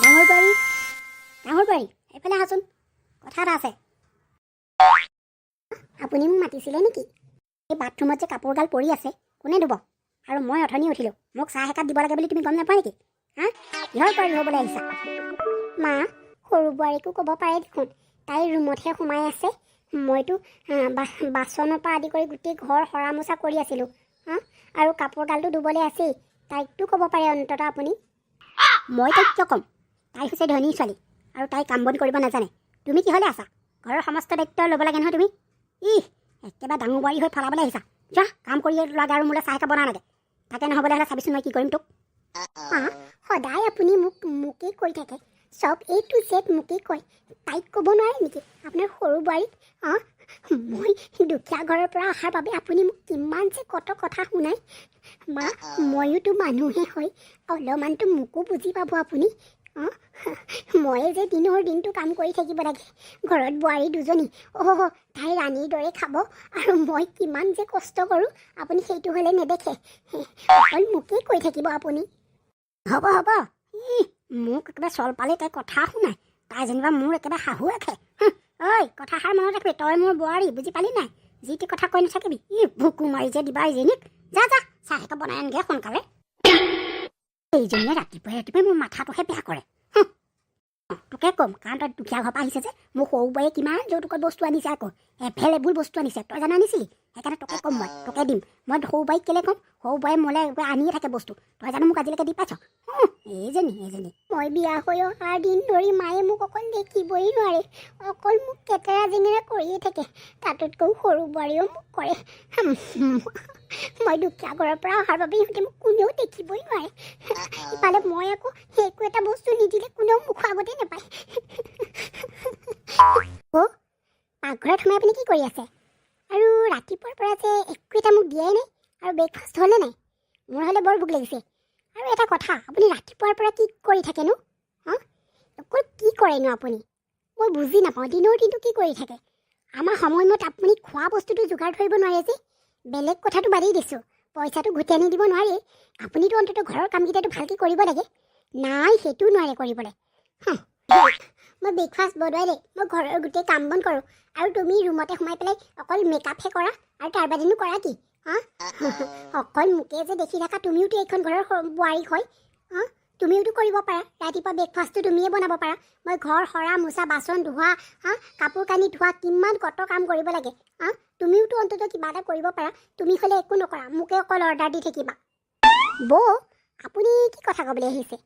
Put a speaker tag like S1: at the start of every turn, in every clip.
S1: ডাঙৰ বোৱাৰী এইফালে আহাচোন, কথা এটা আছে। আপুনি মোক মাতিছিলে নেকি? এই বাথৰুমত যে কাপোৰগাল পৰি আছে, কোনে ধুব? আৰু মই অথনি উঠিলোঁ, মোক চাহ একাপ দিব লাগে বুলি তুমি গম নাপোৱা নেকি? হা, কিহৰ পৰা ধুবলৈ আহিছা? মা, সৰু বোৱাৰীকো ক'ব পাৰে দেখোন, তাই ৰুমতহে সোমাই আছে। মইতো বাচনৰ পৰা আদি কৰি গোটেই ঘৰ সৰা মোচা কৰি আছিলোঁ। হা, আৰু কাপোৰগালটো ধুবলৈ আছেই, তাইকতো ক'ব পাৰে অন্ততঃ আপুনি। মই তাইক কিয় ক'ম? তাই হৈছে ধনী ছোৱালী আৰু তাই কাম বন কৰিব নাজানে। তুমি কিহলে আছা? ঘৰৰ সমস্ত দায়িত্ব ল'ব লাগে নহয় তুমি। একেবাৰে ডাঙৰ বোৱাৰী হৈ ফলাবলৈ আহিছা। যোৱা কাম কৰি লাগে আৰু মোলৈ চাহ একাপ বনা লাগে। তাকে নহ'বলৈ হ'লে চাবিচোন মই কি কৰিম তোক। সদায় আপুনি মোকেই কৈ থাকে, চব A to Z মোকেই কয়। তাইক ক'ব নোৱাৰে নেকি আপোনাৰ সৰু বোৱাৰীক? মই দুখীয়া ঘৰৰ পৰা অহাৰ বাবে আপুনি মোক কিমান যে কত কথা শুনাই। মা, ময়োতো মানুহে হয়, অলপমানতো মোকো বুজি পাব আপুনি। ময়ে যে দিনৰ দিনটো কাম কৰি থাকিব লাগে, ঘৰত বোৱাৰী দুজনী, তাই ৰাণীৰ দৰে খাব, আৰু মই কিমান যে কষ্ট কৰোঁ আপুনি সেইটো হ'লে নেদেখে। অকল মোকেই কৈ থাকিব আপুনি। হ'ব মোক একেবাৰে চল পালে তাই কথা শুনাই। তাই যেনিবা মোৰ একেবাৰে শাহু ৰাখে। ঐ, কথাষাৰ মনত ৰাখিবি, তই মোৰ বোৱাৰী, বুজি পালি নাই? যি টি কথা কৈ নাথাকিবি। ভুকু মাৰি যে দিবা এইজনীক। যা চাহ একাপ বনাই আনগে সোনকালে। এইজনীয়ে ৰাতিপুৱাই মোৰ মাথাটোহে বেয়া কৰে। তোকে ক'ম, কাৰণ তই দুখীয়া ঘৰৰ পৰা আহিছে যে, মোৰ সৰু বোৱাৰীয়ে কিমান যৌতুকত বস্তু আনিছে, আকৌ এভেইলেবল বস্তু আনিছে, তই জানা আনিছিলি? সেইকাৰণে তোকে ক'ম, মই তোকে দিম। মই সৰু বোৱাৰীক কেলৈ ক'ম? সৰু বোৱাৰী মোলৈ আনিয়ে থাকে বস্তু, তই জানো মোক আজিলৈকে দি পাইছ? এইজনী মই বিয়া হৈ অহাৰ দিন ধৰি মায়ে মোক অকল দেখিবই নোৱাৰে, অকল মোক কেটেৰা জেঙেৰা কৰিয়ে থাকে। তাতোতকৈ সৰু বোৱাৰীয়েও মোক কৰে। মই দুখীয়া ঘৰৰ পৰা অহাৰ বাবে ইহঁতে মোক কোনেও দেখিবই নোৱাৰে। ইফালে মই আকৌ একো এটা বস্তু নিদিলে কোনেও মুখৰ আগতে নাপায়। পাকঘৰত সোমাই আপুনি কি কৰি আছে? আৰু ৰাতিপুৱাৰ পৰা যে একো এটা মোক দিয়াই নাই, আৰু ব্ৰেকফাষ্ট হ'লে নাই? মোৰ হ'লে বৰ ভোক লাগিছে। আৰু এটা কথা, আপুনি ৰাতিপুৱাৰ পৰা কি কৰি থাকেনো? অকল কি কৰেনো আপুনি? মই বুজি নাপাওঁ, দিনৰ দিনটো কি কৰি থাকে? আমাৰ সময়মতে আপুনি খোৱা বস্তুটো যোগাৰ ধৰিব নোৱাৰে যে। বেলেগ কথাটো বাদেই দিছোঁ, পইচাটো ঘূটি আনি দিব নোৱাৰে। আপুনিতো অন্ততঃ ঘৰৰ কামকেইটাটো ভালকৈ কৰিব লাগে। নাই, সেইটোও নোৱাৰে কৰিবলৈ। মই ব্ৰেকফাষ্ট বনোৱাই দেই, মই ঘৰৰ গোটেই কাম বন কৰোঁ, আৰু তুমি ৰুমতে সোমাই পেলাই অকল মেকআপহে কৰা, আৰু তাৰ বাদেনো কৰা কি? অকল মোকে যে দেখি থাকা, তুমিওতো এইখন ঘৰৰ বোৱাৰী হয়। তুমিওতো কৰিব পাৰা, ৰাতিপুৱা ব্ৰেকফাষ্টটো তুমিয়ে বনাব পাৰা। মই ঘৰ সৰা মোচা, বাচন ধোৱা, কাপোৰ কানি ধোৱা, কিমান কত কাম কৰিব লাগে। তুমিওতো অন্ততঃ কিবা এটা কৰিব পাৰা। তুমি হ'লে একো নকৰা, মোকে অকল অৰ্ডাৰ দি থাকিবা। আপুনি কি কথা ক'বলৈ আহিছে?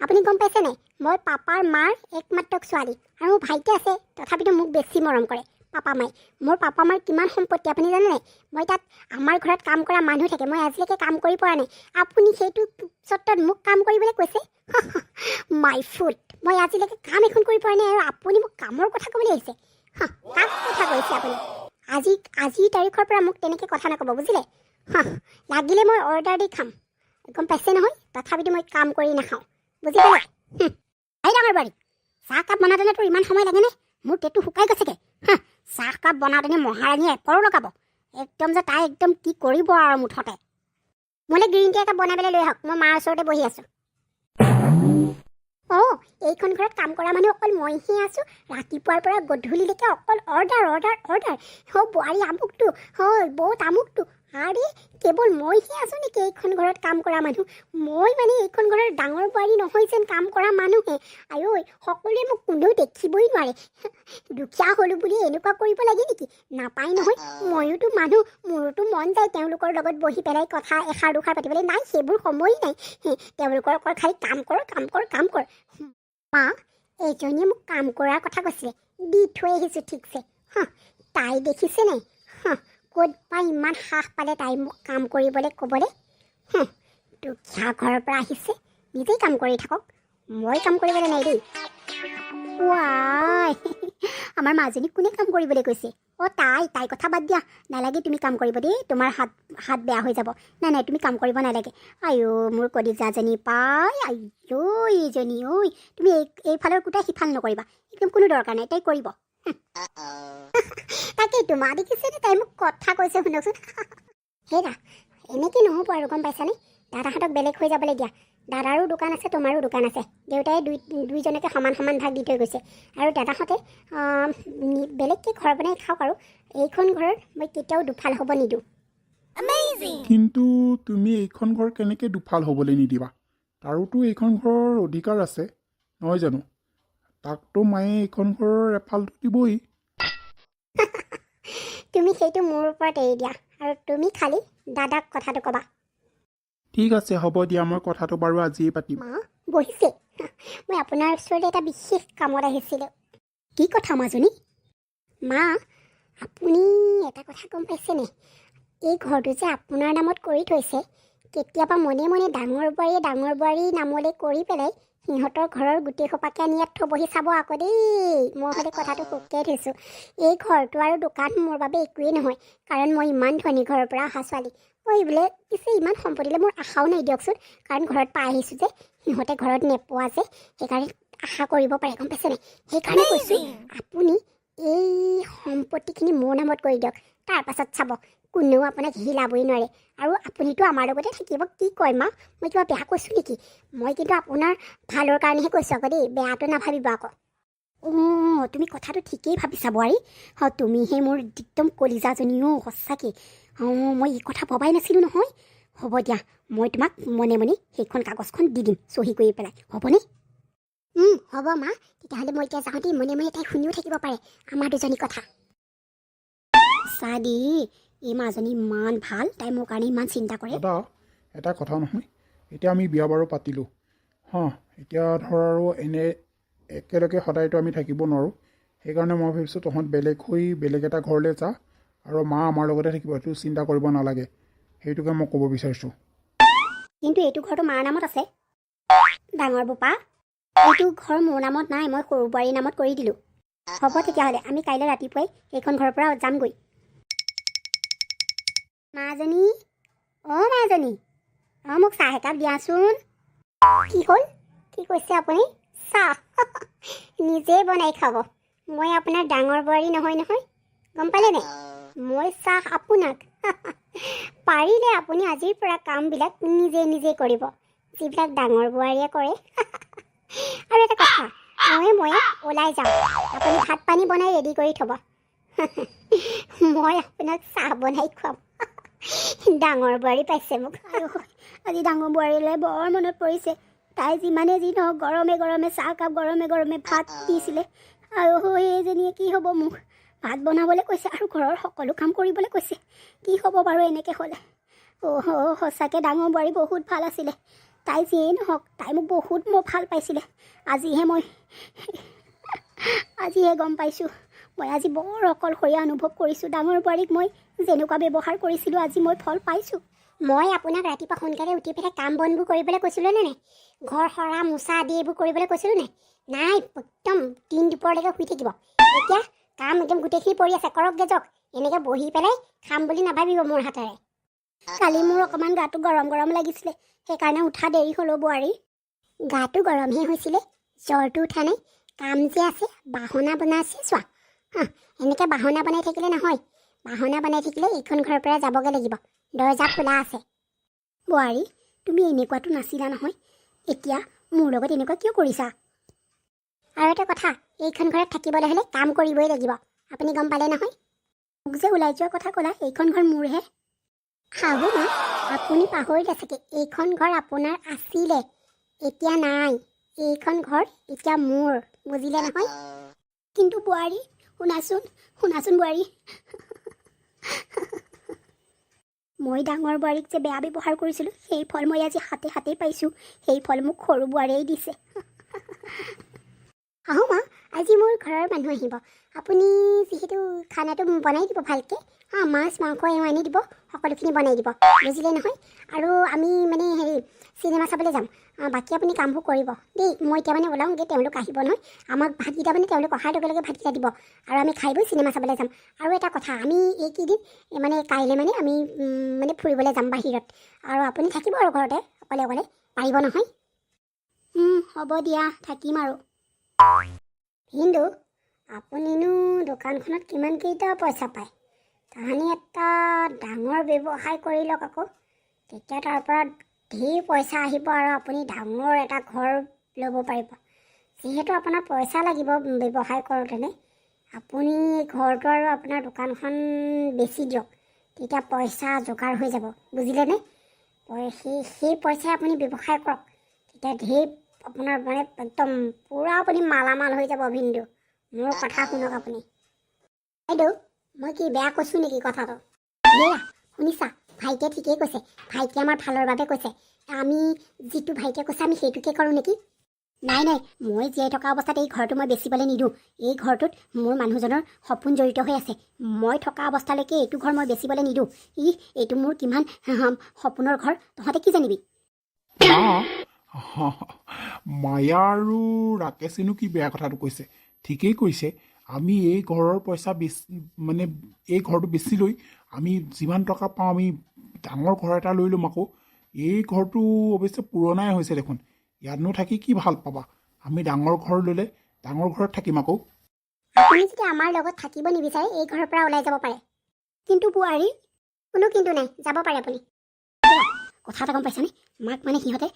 S1: আপুনি গম পাইছে নাই, মই পাপাৰ মাৰ একমাত্ৰ ছোৱালী, আৰু মোৰ ভাইটি আছে, তথাপিতো মোক বেছি মৰম কৰে পাপা মায়ে। মোৰ পাপা মাৰ কিমান সম্পত্তি আপুনি জানে নাই? মই তাত আমাৰ ঘৰত কাম কৰা মানুহ থাকে, মই আজিলৈকে কাম কৰি পৰা নাই। আপুনি সেইটো চৰ্তত মোক কাম কৰিবলৈ কৈছে? মাই ফুট, মই আজিলৈকে কাম এখন কৰি পৰা নাই, আৰু আপুনি মোক কামৰ কথা ক'বলৈ আহিছে? কাক কথা কৈছে আপুনি? আজিৰ তাৰিখৰ পৰা মোক তেনেকৈ কথা নক'ব, বুজিলে? লাগিলে মই অৰ্ডাৰ দি খাম, গম পাইছে নহয়? তথাপিতো মই কাম কৰি নাখাওঁ, বুজি পালে? ডাঙৰ বাৰী, চাহকাপ বনাওঁতেনে তোৰ ইমান সময় লাগেনে? মোৰ পেটটো শুকাই গৈছেগৈ। চাহকাপ বনাওঁতেনে মহাৰাণীয়ে একৰো লগাব, একদম যে তাই একদম কি কৰিব আৰু মুঠতে। মোলৈ গ্ৰীণ টি একাপ বনাই পেলাই লৈ আহক, মই মাৰ ওচৰতে বহি আছোঁ। এইখন ঘৰত কাম কৰা মানুহ অকল মইহে আছোঁ। ৰাতিপুৱাৰ পৰা গধূলিলৈকে অকল অৰ্ডাৰ। বোৱাৰী আমুকটো, বৌ তামুকটো। আৰে, কেৱল মইহে আছোঁ নেকি এইখন ঘৰত কাম কৰা মানুহ? মই মানে এইখন ঘৰৰ ডাঙৰ বোৱাৰী নহয় যেন কাম কৰা মানুহে। সকলোৱে মোক কোনেও দেখিবই নোৱাৰে। দুখীয়া হ'লো বুলি এনেকুৱা কৰিব লাগে নেকি? নাপায় নহয়, ময়োতো মানুহ, মোৰোতো মন যায় তেওঁলোকৰ লগত বহি পেলাই কথা এষাৰ দুষাৰ পাতিবলৈ। নাই, সেইবোৰ সময় নাই। তেওঁলোকৰ অকল খালি কাম কৰ। মা, এইজনীয়ে মোক কাম কৰাৰ কথা কৈছিলে, দি থৈ আহিছোঁ ঠিকছে। তাই দেখিছে নাই? ক'ত বা ইমান সাহ পালে তাই মোক কাম কৰিবলৈ ক'বলৈ? দুখীয়া ঘৰৰ পৰা আহিছে, নিজেই কাম কৰি থাকক, মই কাম কৰিবলৈ নাই দেই। আমাৰ মাজনীক কোনে কাম কৰিবলৈ কৈছে? তাই কথা বাদ দিয়া, নালাগে তুমি কাম কৰিব দেই, তোমাৰ হাত বেয়া হৈ যাব। নাই, তুমি কাম কৰিব নালাগে। মোৰ কলিজাজনী পাই, এইজনী তুমি এইফালৰ কোটাই সিফাল নকৰিবা, একদম কোনো দৰকাৰ নাই, তাই কৰিব। তাকেইতো মা, দেখিছেনে তাই মোক কথা কৈছে, শুনকচোন। এনেকৈ নহ'ব আৰু, গম পাইছানে? দাদাহঁতক বেলেগ হৈ যাবলৈ দিয়া। দাদাৰো দোকান আছে তোমাৰো দোকান আছে দেউতাই দুইজনকে সমান সমান ভাগ দি থৈ গৈছে আৰু দাদাহঁতে বেলেগকৈ ঘৰ বনাই খাওক আৰু এইখন ঘৰত মই কেতিয়াও দুফাল হ'ব নিদিওঁ
S2: কিন্তু তুমি এইখন ঘৰ কেনেকৈ দুফাল হ'বলৈ নিদিবা তাৰোতো এইখন ঘৰৰ অধিকাৰ আছে নহয় জানো তাকতো মায়ে এইখন ঘৰৰ এফালটো দিবই
S1: তুমি সেইটো মোৰ ওপৰত এৰি দিয়া আৰু তুমি খালি দাদাক কথাটো ক'বা
S2: ঠিক আছে হ'ব দিয়া মই কথাটো বাৰু আজিয়ে পাতিম
S1: মা বহিছে মই আপোনাৰ ওচৰলৈ এটা বিশেষ কামত আহিছিলোঁ কি কথা মাজনী মা আপুনি এটা কথা গম পাইছেনে এই ঘৰটো যে আপোনাৰ নামত কৰি থৈছে কেতিয়াবা মনে মনে ডাঙৰ বোৱাৰীৰ নামলৈ কৰি পেলাই সিহঁতৰ ঘৰৰ গোটেই সোপাকে আনি ইয়াত থ'বহি চাব আকৌ দেই মই হ'লে কথাটো সুকিয়াই থৈছোঁ এই ঘৰটো আৰু দোকান মোৰ বাবে একোৱেই নহয় কাৰণ মই ইমান ধনী ঘৰৰ পৰা অহা ছোৱালী মই বোলে পিছে ইমান সম্পত্তিলৈ মোৰ আশাও নাই দিয়কচোন কাৰণ ঘৰত পাই আহিছোঁ যে সিহঁতে ঘৰত নেপোৱা যে সেইকাৰণে আশা কৰিব পাৰে গম পাইছেনে সেইকাৰণে কৈছোঁ আপুনি এই সম্পত্তিখিনি মোৰ নামত কৰি দিয়ক তাৰপাছত চাব কোনেও আপোনাক হিলাবই নোৱাৰে আৰু আপুনিতো আমাৰ লগতে থাকিব কি কয় মা মই কিবা বেয়া কৈছোঁ নেকি মই কিন্তু আপোনাৰ ভালৰ কাৰণেহে কৈছোঁ আকৌ দেই বেয়াটো নাভাবিব আকৌ অঁ তুমি কথাটো ঠিকেই ভাবিছা বোৱাৰী তুমিহে মোৰ একদম কলিজাজনী সঁচাকৈ মই এই কথা ভবাই নাছিলোঁ নহয় হ'ব দিয়া মই তোমাক মনে মনে সেইখন কাগজখন দি দিম চহী কৰি পেলাই হ'বনে হ'ব মা তেতিয়াহ'লে মই এতিয়া যাওঁ দেই মনে মনে তাই শুনিও থাকিব পাৰে আমাৰ দুজনী কথা চা দেই এই মাজনী ইমান ভাল তাই মোৰ কাৰণে ইমান চিন্তা কৰে
S2: দাদা এটা কথা নহয় এতিয়া আমি বিয়া বাৰু পাতিলোঁ এতিয়া ধৰ আৰু এনে একেলগে সদায়তো আমি থাকিব নোৱাৰোঁ সেইকাৰণে মই ভাবিছোঁ তহঁত বেলেগ হৈ বেলেগ এটা ঘৰলৈ যা আৰু মা আমাৰ লগতে থাকিব সেইটো চিন্তা কৰিব নালাগে সেইটোকে মই ক'ব বিচাৰিছোঁ
S1: কিন্তু এইটো ঘৰটো মাৰ নামত আছে ডাঙৰ বোপা এইটো ঘৰ মোৰ নামত নাই মই সৰু বোৱাৰীৰ নামত কৰি দিলোঁ হ'ব তেতিয়াহ'লে আমি কাইলৈ ৰাতিপুৱাই এইখন ঘৰৰ পৰা যামগৈ মাজনী মাজনী মোক চাহ একাপ দিয়াচোন কি হ'ল কি কৈছে আপুনি চাহ নিজেই বনাই খাব মই আপোনাৰ ডাঙৰ বোৱাৰী নহয় গম পালে নাই মই চাহ আপোনাক পাৰিলে আপুনি আজিৰ পৰা কামবিলাক নিজে কৰিব যিবিলাক ডাঙৰ বোৱাৰীয়ে কৰে আৰু এটা কথা মই ওলাই যাওঁ আপুনি ভাত পানী বনাই ৰেডি কৰি থ'ব মই আপোনাক চাহ বনাই খুৱাম ডাঙৰ বোৱাৰী পাইছে মোক আজি ডাঙৰ বোৱাৰীলৈ বৰ মনত পৰিছে তাই যিমানে যি নহওক গৰমে গৰমে চাহকাপ গৰমে গৰমে ভাত দিছিলে আৰু এইজনীয়ে কি হ'ব মোক ভাত বনাবলৈ কৈছে আৰু ঘৰৰ সকলো কাম কৰিবলৈ কৈছে কি হ'ব বাৰু এনেকৈ হ'লে সঁচাকৈ ডাঙৰ বোৱাৰী বহুত ভাল আছিলে তাই যিয়েই নহওক তাই মোক বহুত ভাল পাইছিলে আজিহে গম পাইছোঁ মই আজি বৰ অকলশৰীয়া অনুভৱ কৰিছোঁ ডাঙৰ বোৱাৰীক মই যেনেকুৱা ব্যৱহাৰ কৰিছিলোঁ আজি মই ফল পাইছোঁ মই আপোনাক ৰাতিপুৱা সোনকালে উঠি পেলাই কাম বনবোৰ কৰিবলৈ কৈছিলোঁ নে নাই ঘৰ সৰা মোচা আদি এইবোৰ কৰিবলৈ কৈছিলোঁ নাই একদম দিন দুপৰলৈকে শুই থাকিব এতিয়া কাম একদম গোটেইখিনি পৰি আছে কৰকগৈ যাওক এনেকৈ বহি পেলাই খাম বুলি নাভাবিব মোৰ হাতেৰে কালি মোৰ অকণমান গাটো গৰম লাগিছিলে সেইকাৰণে উঠা দেৰি হ'লেও বোৱাৰী গাটো গৰমহে হৈছিলে জ্বৰটো উঠা নাই কাম যে আছে বাহনা বনাইছে চোৱা এনেকৈ বাহনা বনাই থাকিলে নহয় বাহনা বনাই থাকিলে এইখন ঘৰৰ পৰা যাবগৈ লাগিব দৰ্জা খোলা আছে বোৱাৰী তুমি এনেকুৱাতো নাছিলা নহয় এতিয়া মোৰ লগত এনেকুৱা কিয় কৰিছা আৰু এটা কথা এইখন ঘৰত থাকিবলৈ হ'লে কাম কৰিবই লাগিব আপুনি গম পালে নহয় মোক যে ওলাই যোৱাৰ কথা ক'লা এইখন ঘৰ মোৰহে শাহু মা আপুনি পাহৰিলে চাগে এইখন ঘৰ আপোনাৰ আছিলে এতিয়া নাই এইখন ঘৰ এতিয়া মোৰ বুজিলে নহয় কিন্তু বোৱাৰী শুনাচোন বোৱাৰী মই ডাঙৰ বোৱাৰীক যে বেয়া ব্যৱহাৰ কৰিছিলোঁ সেই ফল মই আজি হাতে পাইছোঁ সেই ফল মোক সৰু বোৱাৰীয়ে দিছে আহোঁ মা আজি মোৰ ঘৰৰ মানুহ আহিব আপুনি যিহেতু খানাটো বনাই দিব ভালকৈ মাছ মাংস আনি দিব সকলোখিনি বনাই দিব বুজিলে নহয় আৰু আমি মানে চিনেমা চাবলৈ যাম বাকী আপুনি কামবোৰ কৰিব দেই মই এতিয়া মানে ওলাওঁগৈ তেওঁলোক আহিব নহয় আমাক ভাতকেইটা মানে তেওঁলোক অহাৰ লগে লগে ভাতকেইটা দিব আৰু আমি খাই বৈ চিনেমা চাবলৈ যাম আৰু এটা কথা আমি এইকেইদিন মানে কাইলৈ মানে আমি মানে ফুৰিবলৈ যাম বাহিৰত আৰু আপুনি থাকিব আৰু ঘৰতে অকলে পাৰিব নহয় হ'ব দিয়া থাকিম আৰু কিন্তু আপুনিনো দোকানখনত কিমানকেইটা পইচা পায় তাহানি এটা ডাঙৰ ব্যৱসায় কৰি লওক আকৌ তেতিয়া তাৰ পৰা ঢেৰ পইচা আহিব আৰু আপুনি ডাঙৰ এটা ঘৰ ল'ব পাৰিব। যিহেতু আপোনাৰ পইচা লাগিব ব্যৱসায় কৰোঁতেনে, আপুনি ঘৰটো আৰু আপোনাৰ দোকানখন বেচি দিয়ক, তেতিয়া পইচা যোগাৰ হৈ যাব, বুজিলেনে? সেই পইচাই আপুনি ব্যৱসায় কৰক, তেতিয়া ঢেৰ আপোনাৰ মানে একদম পূৰা আপুনি মালামাল হৈ যাব। ভিনদেউ, মোৰ কথা শুনক আপুনি। বাইদেউ, মই কি বেয়া কৈছোঁ নেকি কথাটো? এয়া শুনিছা, ভাইটিয়ে ঠিকেই কৈছে। ভাইটিয়ে আমাৰ ভালৰ বাবে কৈছে। আমি যিটো ভাইটিয়ে কৈছে আমি সেইটোকে কৰোঁ নেকি? নাই, মই জীয়াই থকা অৱস্থাত এই ঘৰটো মই বেচিবলৈ নিদিওঁ। এই ঘৰটোত মোৰ মানুহজনৰ সপোন জড়িত হৈ আছে। মই থকা অৱস্থালৈকে এইটো ঘৰ মই বেচিবলৈ নিদিওঁ। এইটো মোৰ কিমান সপোনৰ ঘৰ, তহঁতে কি জানিবি?
S2: মায়া আৰু ৰাকেশেনো কি বেয়া কথাটো কৈছে? ঠিকেই কৈছে। আমি এই ঘৰৰ পইচা মানে এই ঘৰটো বেচি লৈ আমি যিমান টকা পাওঁ আমি ডাঙৰ ঘৰ এটা লৈ ল'ম আকৌ। এই ঘৰটো অৱশ্যে পুৰণাই হৈছে দেখোন, ইয়াতনো থাকি কি ভাল পাবা? আমি ডাঙৰ ঘৰ ল'লে ডাঙৰ ঘৰত থাকিম আকৌ।
S1: আপুনি যদি আমাৰ লগত থাকিব নিবিচাৰে এই ঘৰৰ পৰা ওলাই যাব পাৰে। কিন্তু বোৱাৰী, কোনো কিন্তু নাই, যাব পাৰে আপুনি। কথা এটা গম পাইছানে? মাক মানে সিহঁতে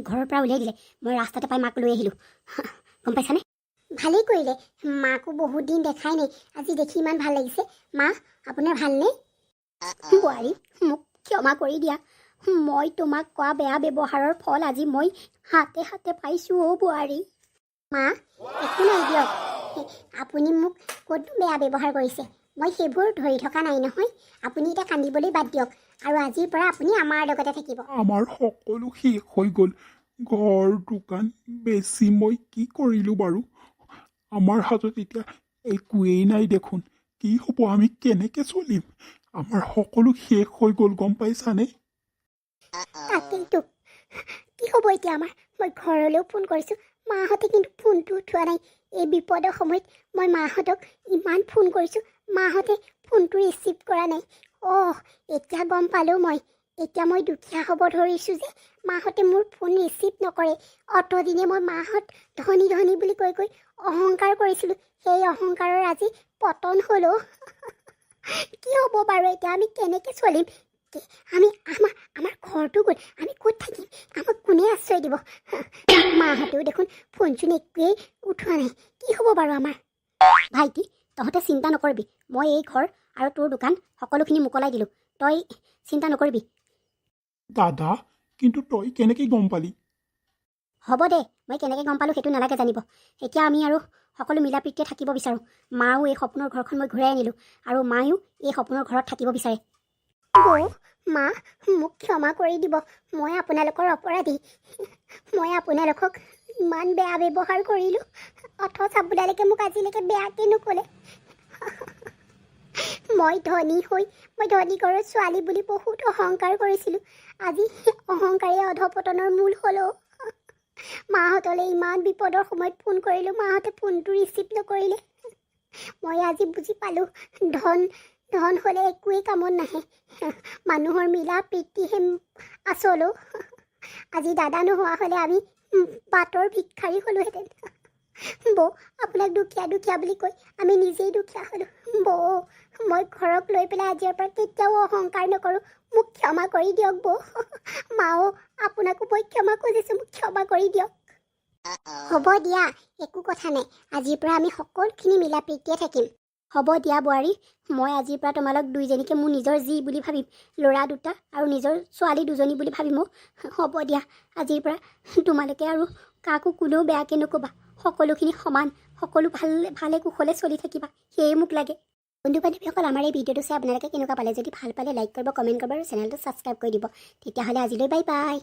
S1: ঘৰৰ পৰা উলিয়াই দিলে। মই ৰাস্তাতে পাই মাক লৈ আহিলোঁ, গম পাইছানে? ভালেই কৰিলে, মাকো বহুত দিন দেখাই নাই, আজি দেখি ইমান ভাল লাগিছে। মা, আপোনাৰ ভালনে? বোৱাৰী, মোক ক্ষমা কৰি দিয়া। মই তোমাক কোৱা বেয়া ব্যৱহাৰৰ ফল আজি মই হাতে হাতে পাইছোঁ অ' বোৱাৰী। মা, একো নাই দিয়ক, আপুনি মোক ক'তো বেয়া ব্যৱহাৰ কৰিছে, মই সেইবোৰ ধৰি থকা নাই নহয়। আপুনি এতিয়া কান্দিবলৈ বাদ দিয়ক, আৰু আজিৰ পৰা আপুনি আমাৰ লগতে থাকিব।
S2: আমাৰ সকলো শেষ হৈ গ'ল। ঘৰ দোকান বেছি মই কি কৰিলোঁ বাৰু? আমাৰ হাতত এতিয়া একোৱেই নাই দেখোন। কি হ'ব, আমি কেনেকৈ চলিম? আমাৰ সকলো শেষ হৈ গ'ল, গম পাইছানে?
S1: তাকেইতো, কি হ'ব এতিয়া আমাৰ? মই ঘৰলৈও ফোন কৰিছোঁ, মাহঁতে কিন্তু ফোনটো উঠোৱা নাই। এই বিপদৰ সময়ত মই মাহঁতক ইমান ফোন কৰিছোঁ, মাহঁতে ফোনটো ৰিচিভ কৰা নাই। এতিয়া গম পালোঁ মই। এতিয়া মই দুখীয়া হ'ব ধৰিছোঁ যে মাহঁতে মোৰ ফোন ৰিচিভ নকৰে। অতদিনে মই মাহঁত ধনী ধনী বুলি কৈ কৈ অহংকাৰ কৰিছিলোঁ, সেই অহংকাৰৰ আজি পতন হ'ল। কি হ'ব বাৰু এতিয়া? আমি কেনেকৈ চলিম? আমাৰ ঘৰটো গ'ল, আমি ক'ত থাকিম? আমাক কোনে আশ্ৰয় দিব? মাহঁতেও দেখোন ফোনচোন একোৱেই উঠোৱা নাই। কি হ'ব বাৰু আমাৰ? ভাইটি, তহঁতে চিন্তা নকৰিবি। মই এই ঘৰ আৰু তোৰ দোকান সকলোখিনি মোকলাই দিলোঁ, তই চিন্তা নকৰিবি।
S2: দাদা, কিন্তু তই কেনেকৈ গম পালি?
S1: হ'ব দে, মই কেনেকৈ গম পালোঁ সেইটো নালাগে জানিব। এতিয়া আমি আৰু সকলো মিলা প্ৰীতিৰে থাকিব বিচাৰোঁ। মাও এই সপোনৰ ঘৰখন মই ঘূৰাই আনিলোঁ, আৰু মায়েও এই সপোনৰ ঘৰত থাকিব বিচাৰে। মা, মোক ক্ষমা কৰি দিব। মই আপোনালোকৰ অপৰাধী। মই আপোনালোকক ইমান বেয়া ব্যৱহাৰ কৰিলোঁ, অথচ আপোনালোকে মোক আজিলৈকে বেয়াকৈ নক'লে। মই ধনী ঘৰৰ ছোৱালী বুলি বহুত অহংকাৰ কৰিছিলোঁ। আজি অহংকাৰে অধপতনৰ মূল হ'ল। মাহঁতলৈ ইমান বিপদৰ সময়ত ফোন কৰিলোঁ, মাহঁতে ফোনটো ৰিচিভ নকৰিলে। মই আজি বুজি পালোঁ, ধন হ'লে একোৱেই কামত নাহে। মানুহৰ মিলা প্ৰীতিহে আচল। আজি দাদা নোহোৱা হ'লে আমি বাটৰ ভিক্ষাৰী হ'লোহেঁতেন। আপোনাক দুখীয়া বুলি কৈ আমি নিজেই দুখীয়া হ'লোঁ। মই ঘৰক লৈ পেলাই আজিৰ পৰা কেতিয়াও অহংকাৰ নকৰোঁ। মোক ক্ষমা কৰি দিয়ক মাও, আপোনাকো মই ক্ষমা খুজিছোঁ, মোক ক্ষমা কৰি দিয়ক। হ'ব দিয়া, একো কথা নাই। আজিৰ পৰা আমি সকলোখিনি মিলা প্ৰীতিয়ে থাকিম। হ'ব দিয়া বোৱাৰী, মই আজিৰ পৰা তোমালোক দুইজনীকে মোৰ নিজৰ যি বুলি ভাবিম, ল'ৰা দুটা আৰু নিজৰ ছোৱালী দুজনী বুলি ভাবিম। হ'ব দিয়া, আজিৰ পৰা তোমালোকে আৰু কাকো কোনেও বেয়াকৈ নক'বা। সকলোখিনি সমান, সকলো ভালে কুশলে চলি থাকিবা, সেয়ে মোক লাগে। বন্ধু বান্ধৱীসকল, আমাৰ এই ভিডিঅ'টো চাই আপোনালোকে কেনেকুৱা পালে? যদি ভাল পালে লাইক কৰিব, কমেণ্ট কৰিব আৰু চেনেলটো ছাবস্ক্ৰাইব কৰি দিব। তেতিয়াহ'লে আজিলৈ বাই বাই।